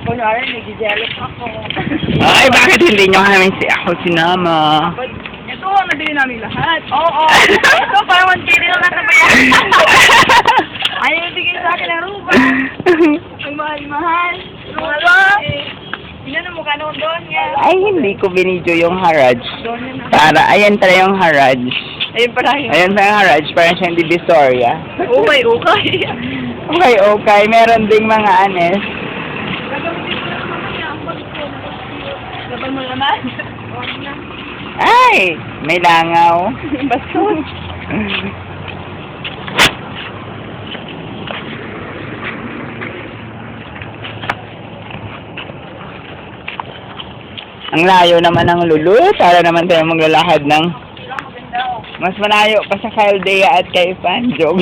Kunwari, nag-jealous ako. Ay, bakit hindi nyo kami ako sinama? Ito, nabili namin lahat. Oo. Ito, parang 1K din lang nasa bayan. Ayaw bigay sa akin ng ruba. Ang mahal-mahal. Ruba. Tingnan mo, kano doon nga. Ay, hindi ko binidyo yung haraj. Doon na. Para, ayan pala yung haraj. Ayun pa tayo. Ayan pa yung haraj, parang siyang divisoria. Okay, okay. Okay, okay. Meron ding mga anes. Gagamitin ko lang mamaya ang bag ko. Laban mo naman. Huwag na. Ay, may langaw. Bastos. Ang layo naman ng Lulu. Para naman tayo maglalakad ng mas malayo pa sa Caldea at kay Panjog.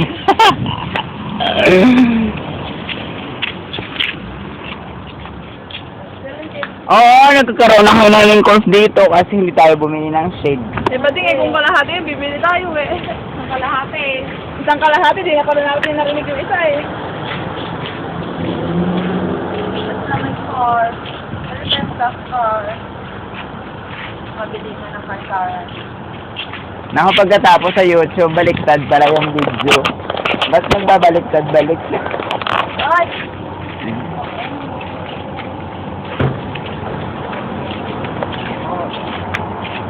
Oo, nagkakaroon ako ng course dito kasi hindi tayo bumili ng shade. Eh, pati nga kung kalahati, bibili tayo eh. Isang kalahati. Isang kalahati, di na kami natin narinig yung isa eh. At naman car. Ano ba yung stock car? Mabili na ng car. Naku, pagkatapos sa YouTube, baliktad pala yung video. Ba't nagbabaliktad-balik?